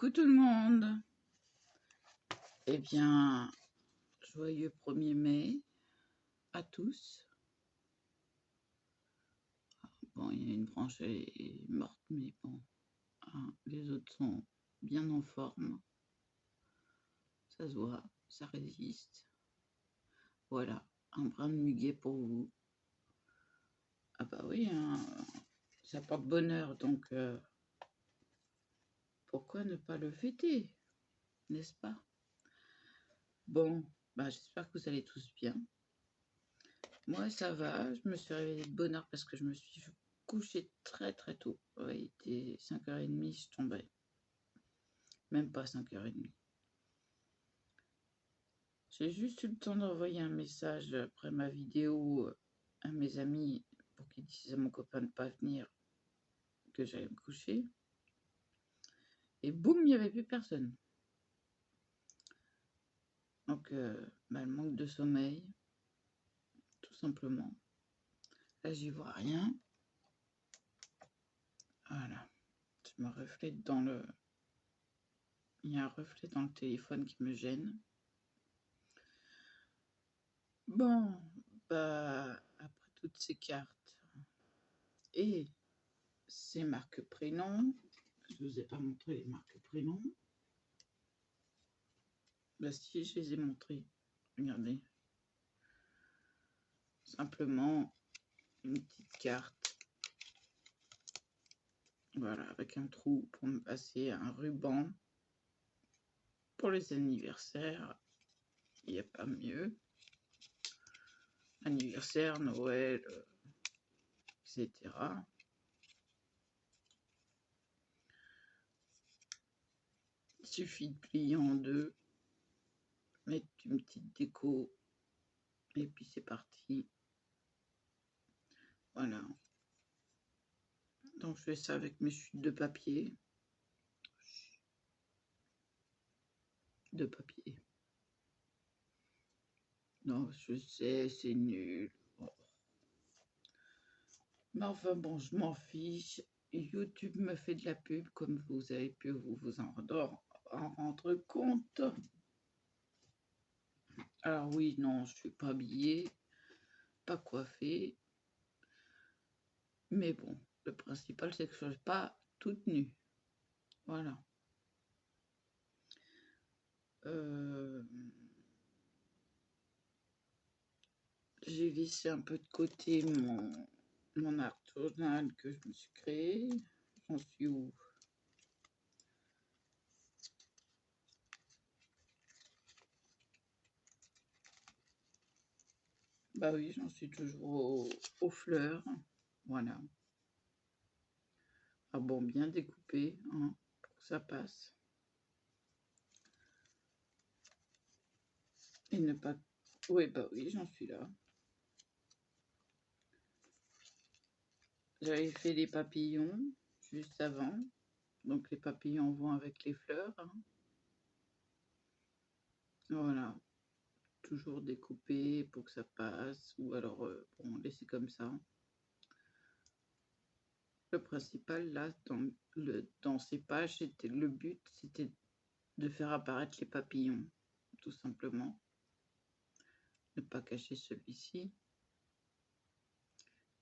Coucou tout le monde. Eh bien, joyeux 1er mai à tous. Bon, il y a une branche est morte, mais bon, hein, les autres sont bien en forme. Ça se voit, ça résiste. Voilà, un brin de muguet pour vous. Ah bah oui, hein, ça porte bonheur, donc pourquoi ne pas le fêter, n'est-ce pas? Bon, bah j'espère que vous allez tous bien. Moi, ça va. Je me suis réveillée de bonne heure parce que je me suis couchée très très tôt. Ouais, il était 5h30, je tombais. Même pas 5h30. J'ai juste eu le temps d'envoyer un message après ma vidéo à mes amis pour qu'ils disent à mon copain de ne pas venir, que j'allais me coucher. Et boum, il n'y avait plus personne. Donc, le manque de sommeil, tout simplement. Là, j'y vois rien. Voilà. Je me reflète dans le... Il y a un reflet dans le téléphone qui me gêne. Bon, bah, après toutes ces cartes et ces marques prénoms, je ne vous ai pas montré les marques prénoms. Bah si, je les ai montrées. Regardez. Simplement une petite carte. Voilà, avec un trou pour me passer un ruban. Pour les anniversaires, il n'y a pas mieux. Anniversaire, Noël, etc. Il suffit de plier en deux, mettre une petite déco, et puis c'est parti. Voilà. Donc je fais ça avec mes chutes de papier. Non, je sais, c'est nul. Oh. Mais enfin bon, je m'en fiche. YouTube me fait de la pub, comme vous avez pu vous en rendre compte. Alors oui, non, je suis pas habillée, pas coiffée. Mais bon, le principal, c'est que je ne suis pas toute nue. Voilà. J'ai laissé un peu de côté mon art journal que je me suis créé. J'en suis où? Bah oui, j'en suis toujours aux fleurs. Voilà. Ah bon, bien découpé, hein, pour que ça passe. Et ne pas... Oui, bah oui, j'en suis là. J'avais fait les papillons juste avant. Donc les papillons vont avec les fleurs. Hein. Voilà. Toujours découpé pour que ça passe. Ou alors, bon, laisser comme ça. Le principal, là, dans ces pages, le but, c'était de faire apparaître les papillons, tout simplement. Ne pas cacher celui-ci.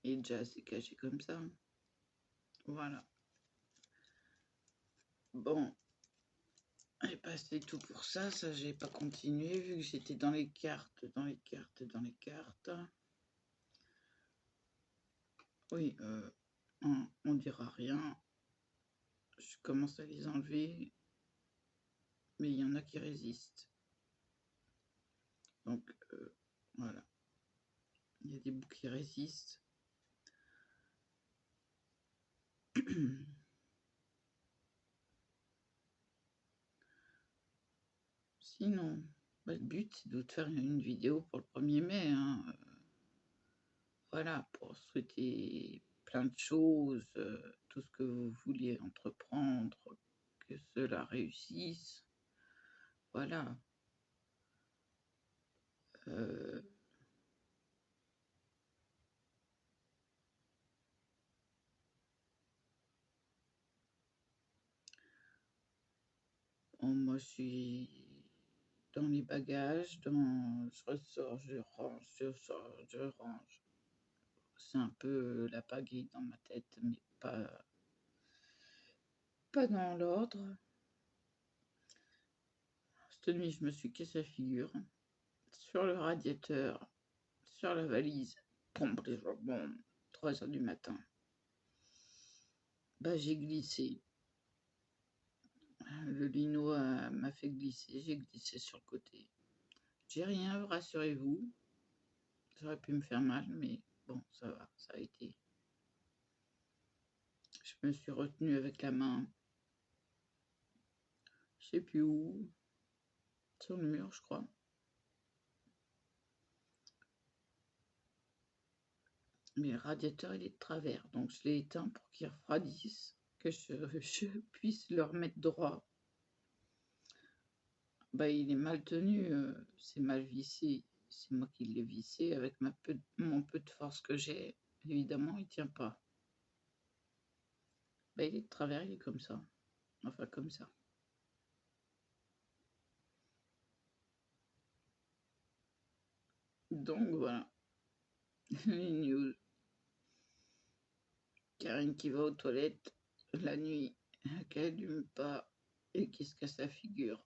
Et déjà, c'est caché comme ça. Voilà. Bon. Et bah, c'est tout pour ça. Ça, j'ai pas continué, vu que j'étais dans les cartes, dans les cartes, dans les cartes. Oui, on dira rien. Je commence à les enlever. Mais il y en a qui résistent. Donc, voilà. Il y a des bouts qui résistent. Sinon, bah, le but, c'est de faire une vidéo pour le 1er mai. Hein. Voilà, pour souhaiter plein de choses, tout ce que vous vouliez entreprendre, que cela réussisse. Voilà. Oh, moi, je suis dans les bagages, je ressors, je range, je sors, je range. C'est un peu la pagaille dans ma tête, mais pas dans l'ordre. Cette nuit, je me suis cassé la figure sur le radiateur, sur la valise. Bon, 3 heures du matin. Bah, j'ai glissé. Le lino m'a fait glisser, j'ai glissé sur le côté. J'ai rien, rassurez-vous. Ça aurait pu me faire mal, mais bon, ça va, ça a été. Je me suis retenue avec la main, je sais plus où, sur le mur, je crois. Mais le radiateur, il est de travers, donc je l'ai éteint pour qu'il refroidisse, que je puisse le remettre droit. Bah, il est mal tenu, c'est mal vissé. C'est moi qui l'ai vissé avec mon peu de force que j'ai. Évidemment, il tient pas. Bah, il est de travers, il est comme ça. Enfin, comme ça. Donc voilà, les news. Karine qui va aux toilettes la nuit, qui allume pas et qui se casse la figure.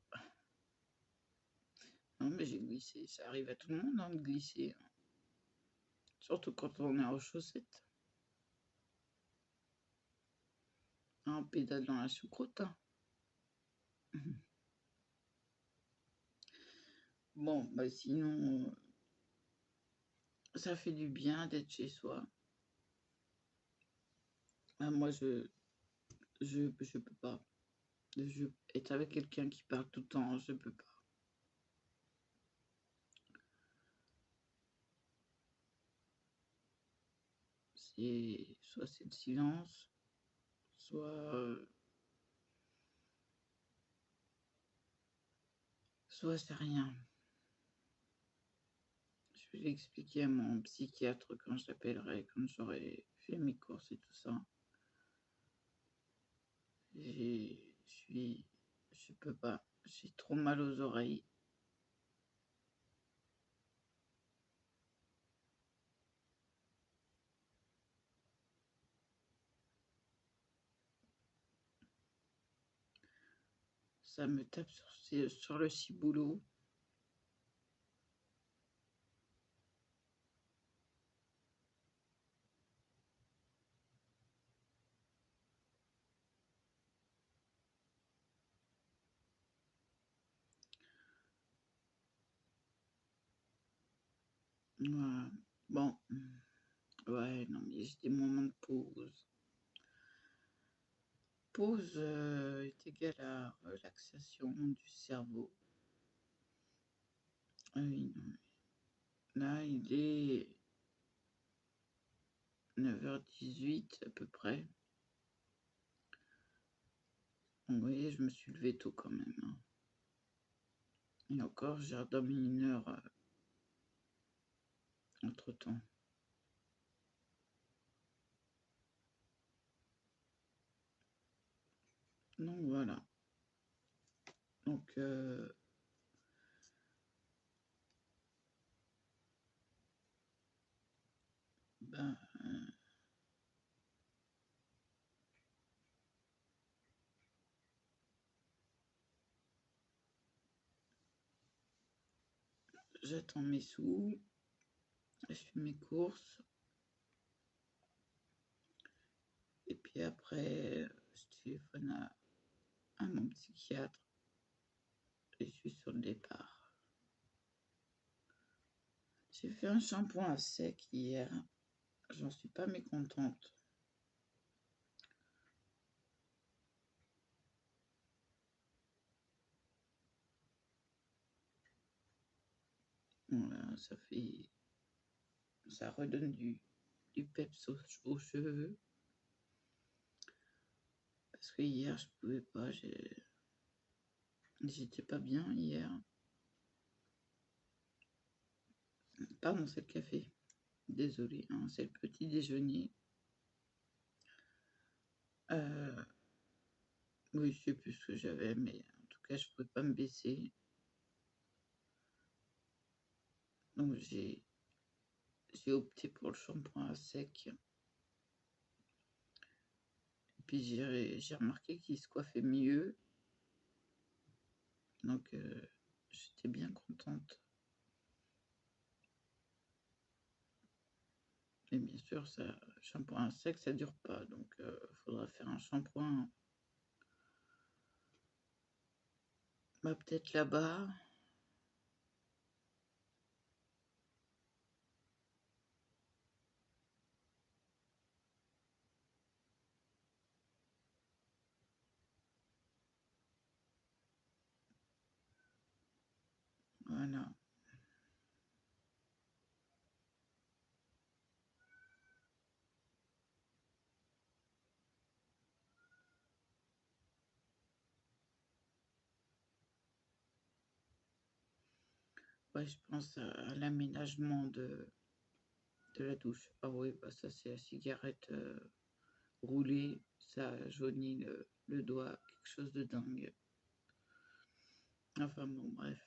Non, mais j'ai glissé, ça arrive à tout le monde de glisser, hein. Surtout quand on est en chaussettes. On pédale dans la choucroute, hein. Bon, bah sinon, ça fait du bien d'être chez soi. Ah, moi, je peux pas. Être avec quelqu'un qui parle tout le temps, je peux pas. Soit c'est le silence, soit c'est rien. Je vais l'expliquer à mon psychiatre quand je l'appellerai, quand j'aurai fait mes courses et tout ça. Je peux pas. J'ai trop mal aux oreilles. Ça me tape sur le ciboulot. Voilà. Bon. Ouais, non, mais j'ai des moments de pause. Pause est égale à relaxation du cerveau. Ah oui, non. Là, il est 9h18 à peu près. Donc, vous voyez, je me suis levée tôt quand même, hein. Et encore, j'ai redormi 1 heure entre-temps. Donc voilà. Donc ben, j'attends mes sous, je fais mes courses, et puis après, je téléphone à mon psychiatre et je suis sur le départ. J'ai fait un shampoing à sec hier, j'en suis pas mécontente. Voilà, ça redonne du peps aux cheveux. Parce que hier, je pouvais pas, j'étais pas bien hier. Pardon, c'est le café. Désolée, hein, c'est le petit déjeuner. Oui, je sais plus ce que j'avais, mais en tout cas, je pouvais pas me baisser. Donc j'ai opté pour le shampoing à sec. Et puis j'ai remarqué qu'il se coiffait mieux. Donc j'étais bien contente. Et bien sûr, ça, shampoing à sec, ça dure pas. Donc faudra faire un shampoing. Bah, peut-être là-bas. Voilà. Ouais, je pense à l'aménagement de la douche. Ah oui, bah ça c'est la cigarette roulée, ça jaunit le doigt, quelque chose de dingue. Enfin bon, bref.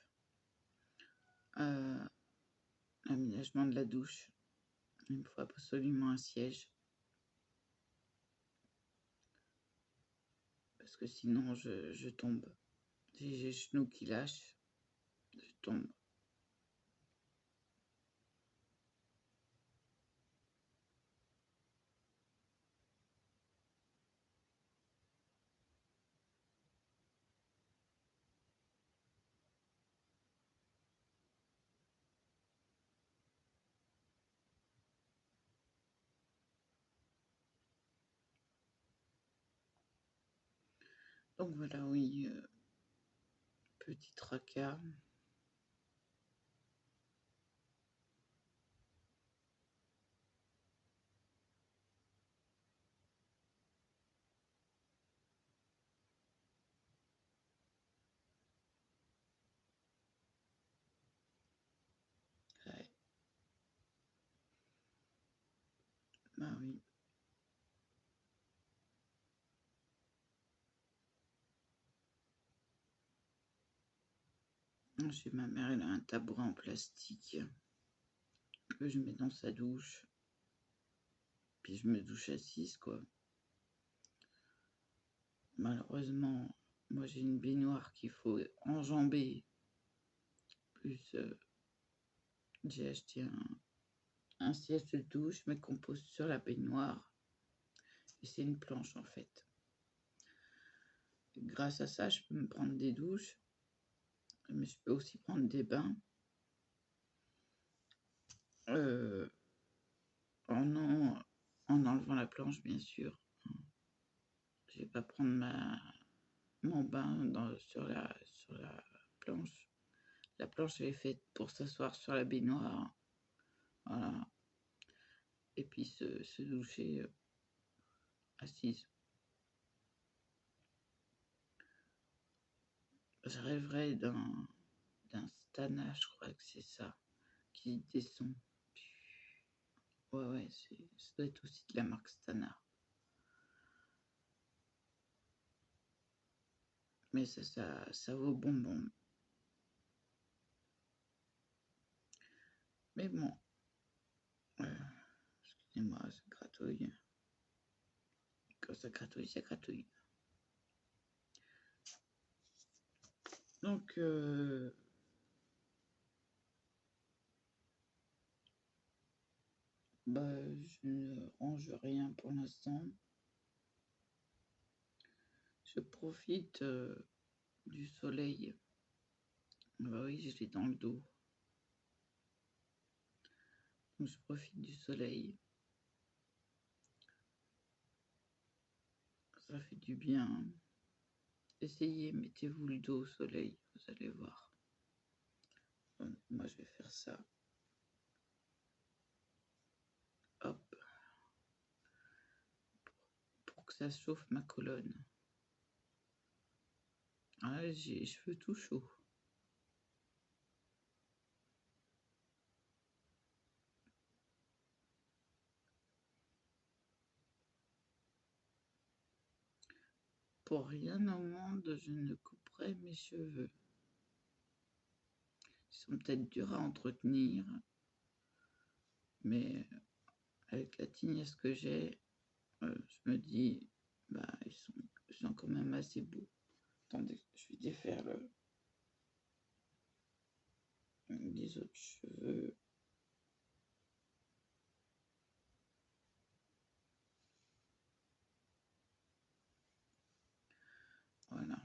Euh, L'aménagement de la douche. Il me faut absolument un siège. Parce que sinon je tombe. Si j'ai les genoux qui lâchent, je tombe. Donc voilà, oui, petit tracas. Ouais, bah oui. Chez ma mère, elle a un tabouret en plastique que je mets dans sa douche. Puis je me douche assise, quoi. Malheureusement, moi j'ai une baignoire qu'il faut enjamber. Plus j'ai acheté un siège de douche, mais qu'on pose sur la baignoire. Et c'est une planche en fait. Et grâce à ça, je peux me prendre des douches, mais je peux aussi prendre des bains. Euh, en enlevant la planche, bien sûr. Je vais pas prendre mon bain sur la planche. La planche, elle est faite pour s'asseoir sur la baignoire. Voilà. Et puis se doucher assise. Je rêverais d'un Stana, je crois que c'est ça, qui descend. Ouais, ouais, ça doit être aussi de la marque Stana. Mais ça vaut bonbon. Mais bon, excusez-moi, ça gratouille. Quand ça gratouille, ça gratouille. Donc, bah, je ne range rien pour l'instant. Je profite du soleil. Bah oui, je l'ai dans le dos. Donc, je profite du soleil. Ça fait du bien. Essayez, mettez-vous le dos au soleil, vous allez voir. Moi, je vais faire ça. Hop, pour que ça chauffe ma colonne. Ah, j'ai les cheveux tout chauds. pour rien au monde, je ne couperai mes cheveux. Ils sont peut-être durs à entretenir, mais avec la tignasse que j'ai, je me dis, bah, ils sont quand même assez beaux. Attendez, je vais défaire les autres cheveux. Voilà.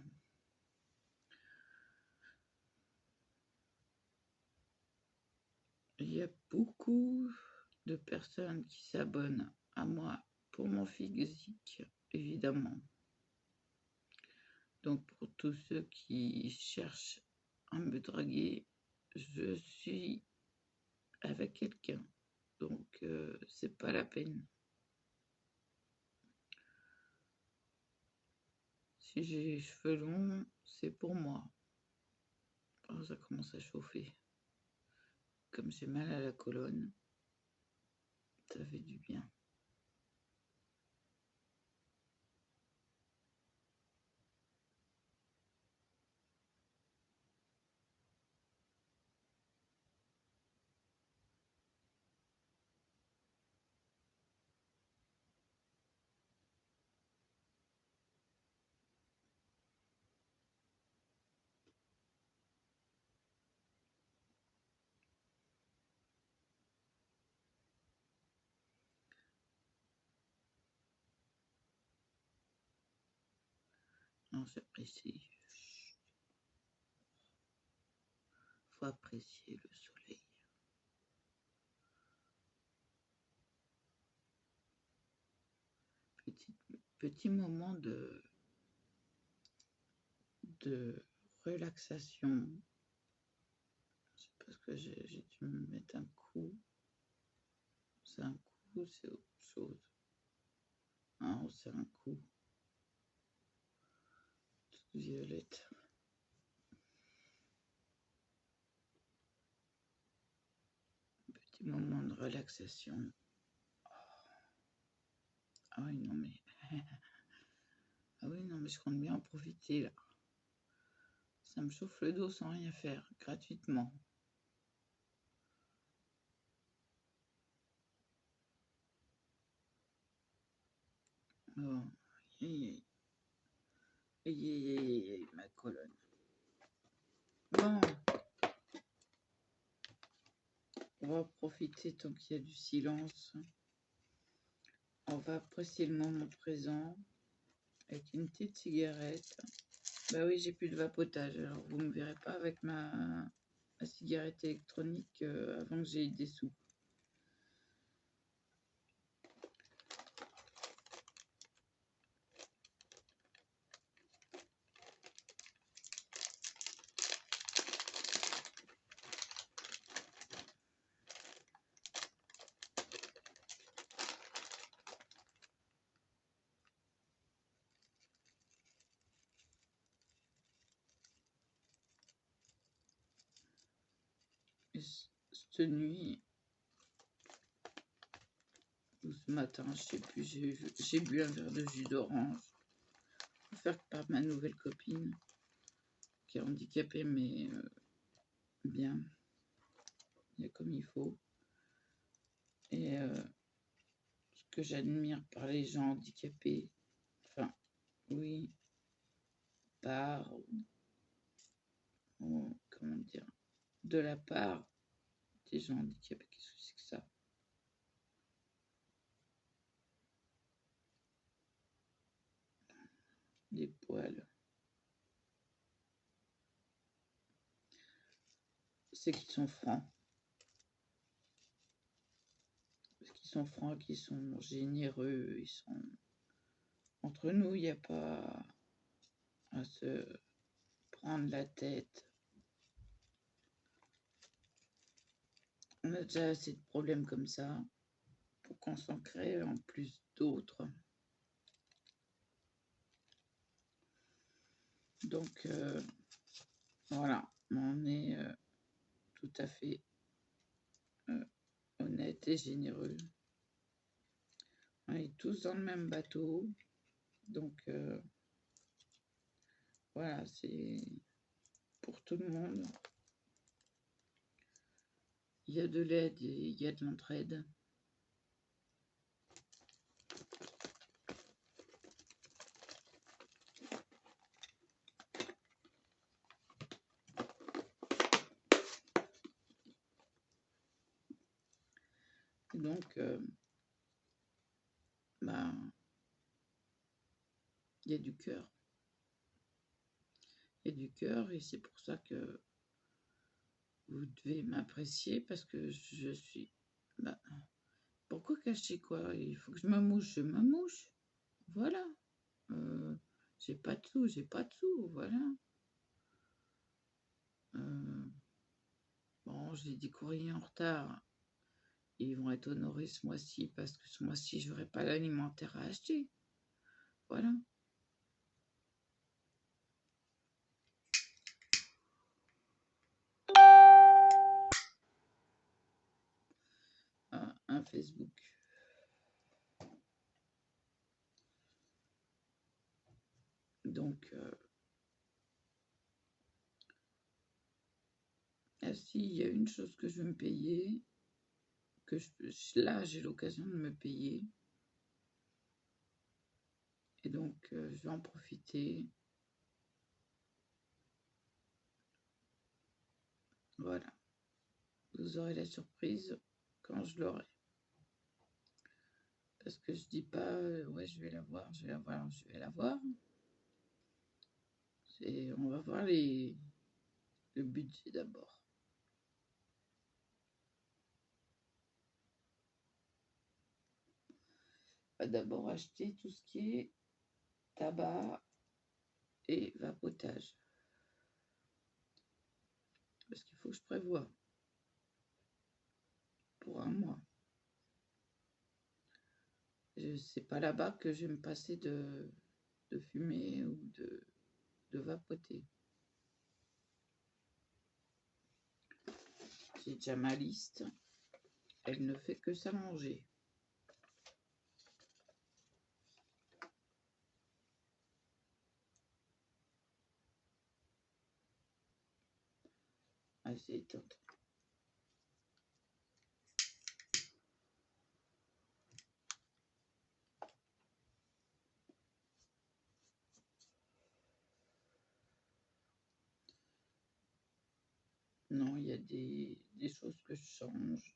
Il y a beaucoup de personnes qui s'abonnent à moi pour mon physique, évidemment. Donc pour tous ceux qui cherchent à me draguer, je suis avec quelqu'un. Donc c'est pas la peine. Si j'ai les cheveux longs, c'est pour moi. Oh, ça commence à chauffer. Comme j'ai mal à la colonne, ça fait du bien. Non, j'apprécie. Faut apprécier le soleil. Petit moment de relaxation. C'est parce que j'ai dû me mettre un coup. C'est un coup, c'est autre chose. Hein, c'est un coup. Toute violette. Petit moment de relaxation. Ah oui, non mais... Ah oui, non mais je compte bien en profiter là. Ça me chauffe le dos sans rien faire, gratuitement. Oh, aïe, aïe, aïe, aïe, aïe, ma colonne. Bon, on va profiter tant qu'il y a du silence. On va apprécier le moment présent avec une petite cigarette. Bah oui, j'ai plus de vapotage, alors vous me verrez pas avec ma cigarette électronique avant que j'ai eu des sous. Cette nuit ou ce matin, je sais plus, j'ai bu un verre de jus d'orange offert par ma nouvelle copine qui est handicapée mais bien, comme il faut. Et ce que j'admire par les gens handicapés, enfin oui, par, comment dire, de la part des gens handicapés, qu'est-ce que c'est que ça? Des poils. C'est qu'ils sont francs. Parce qu'ils sont francs, qu'ils sont généreux, ils sont... Entre nous, il n'y a pas à se prendre la tête. On a déjà assez de problèmes comme ça pour qu'on s'en crée en plus d'autres. Donc, voilà, on est tout à fait honnête et généreux. On est tous dans le même bateau, donc Voilà, c'est pour tout le monde. Il y a de l'aide et il y a de l'entraide. Donc, bah, il y a du cœur. Il y a du cœur et c'est pour ça que vous devez m'apprécier parce que je suis... Bah, pourquoi cacher quoi? Il faut que je me mouche, Voilà. J'ai pas de sous, voilà. Bon, j'ai des courriers en retard. Ils vont être honorés ce mois-ci parce que ce mois-ci, je n'aurai pas l'alimentaire à acheter. Voilà. Un Facebook. Donc, si, il y a une chose que je veux me payer, là, j'ai l'occasion de me payer. Et donc, je vais en profiter. Voilà. Vous aurez la surprise quand je l'aurai. Parce que je dis pas, ouais, je vais la voir. On va voir le budget d'abord. On va d'abord acheter tout ce qui est tabac et vapotage. Parce qu'il faut que je prévoie pour un mois. C'est pas là-bas que je vais me passer de fumer ou de vapoter. J'ai déjà ma liste. Elle ne fait que s'allonger. Assez étonnante. Non, il y a des choses que je change,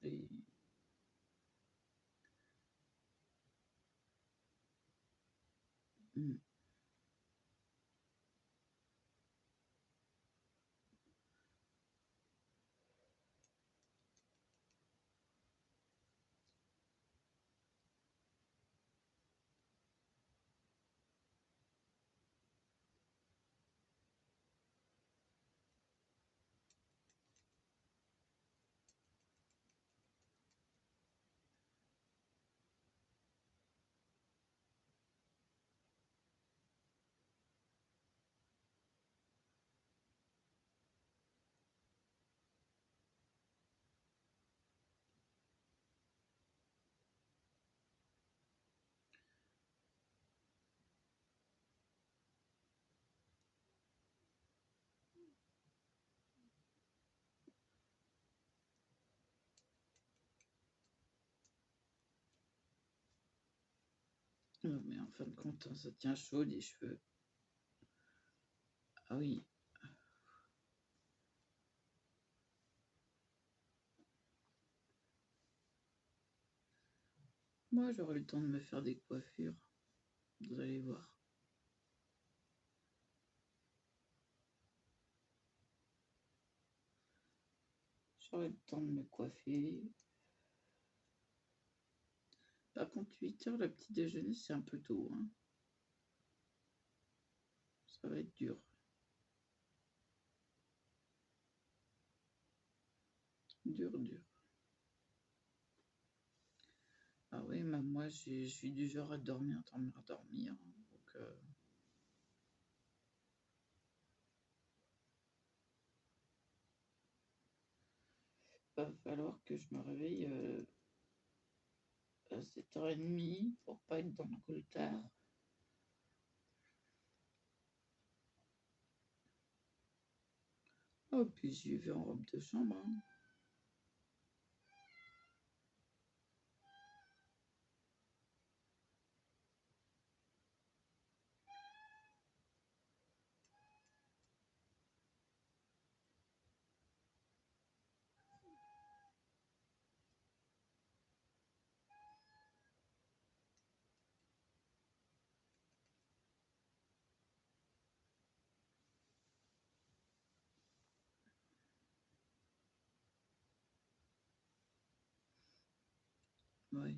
mais en fin de compte, ça tient chaud les cheveux. Ah oui. Moi, j'aurai le temps de me faire des coiffures. Vous allez voir. J'aurai le temps de me coiffer. Par contre, 8 heures, le petit déjeuner, c'est un peu tôt. Hein. Ça va être dur. Dur. Ah oui, moi, je suis du genre à dormir. Donc, va falloir que je me réveille à 7h30 pour pas être dans le coltard. Oh, puis j'y vais en robe de chambre, hein. Ouais.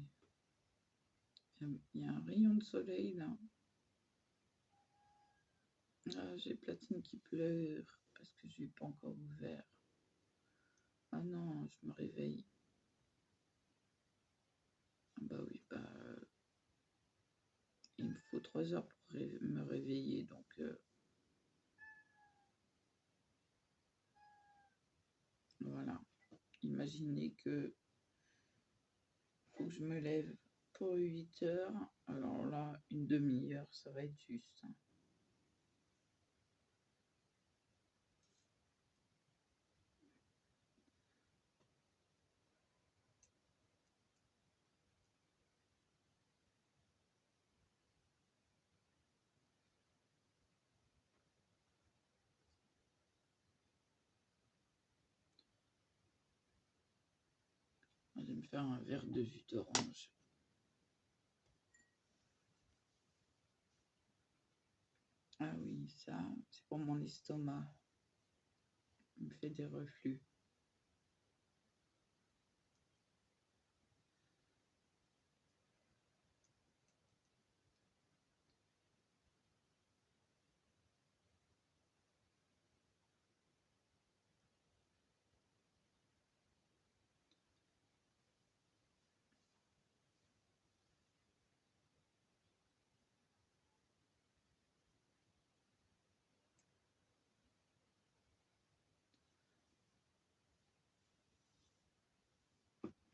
Il y a un rayon de soleil là. Ah, j'ai Platine qui pleure parce que je n'ai pas encore ouvert. Ah non, je me réveille. Ah bah oui, il me faut 3 heures pour me réveiller, donc voilà. Imaginez que faut que je me lève pour 8 heures. Alors là, une demi-heure, ça va être juste, hein. Je vais me faire un verre de jus d'orange. Ah oui, ça, c'est pour mon estomac. Il me fait des reflux.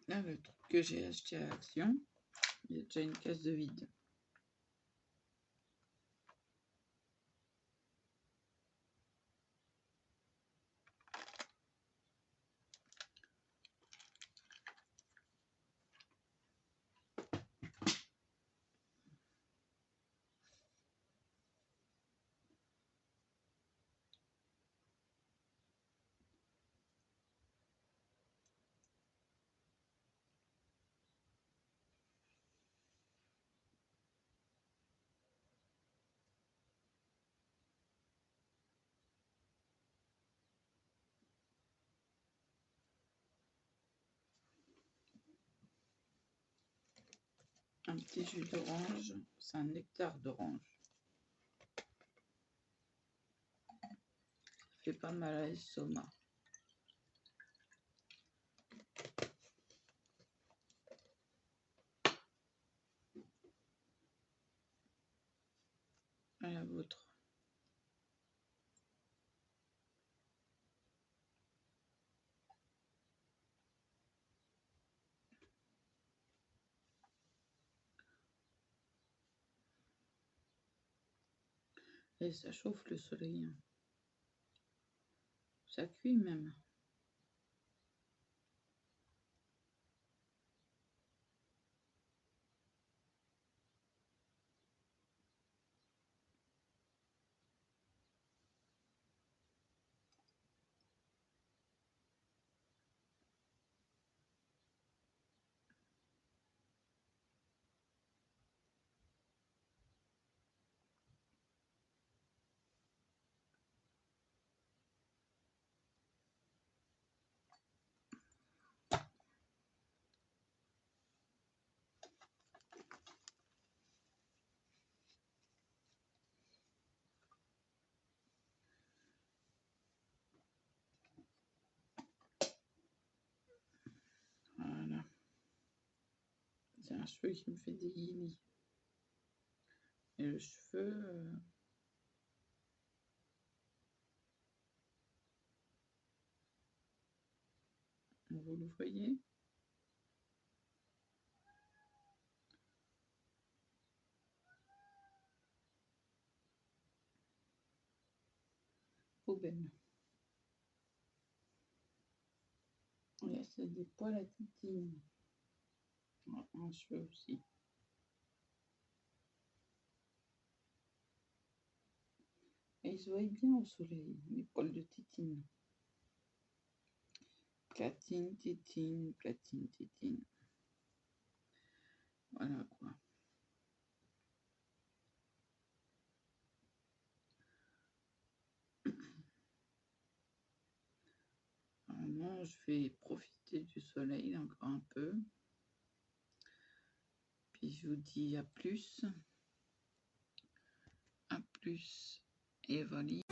Là, le truc que j'ai acheté à Action, il y a déjà une case de vide. Un petit jus d'orange, c'est un nectar d'orange. Ça fait pas mal à l'estomac. À la vôtre. Et ça chauffe le soleil, hein. Ça cuit même. Voilà. C'est un cheveu qui me fait des guillis. Et le cheveu, vous le voyez? Poubelle. Laisse des poils à tétine. Un cheveu aussi. Et ils se voient bien au soleil, les poils de tétine. Platine, tétine, platine, tétine. Voilà quoi. Alors moi, je vais profiter du soleil encore un peu. Puis je vous dis à plus. À plus, Evelyne.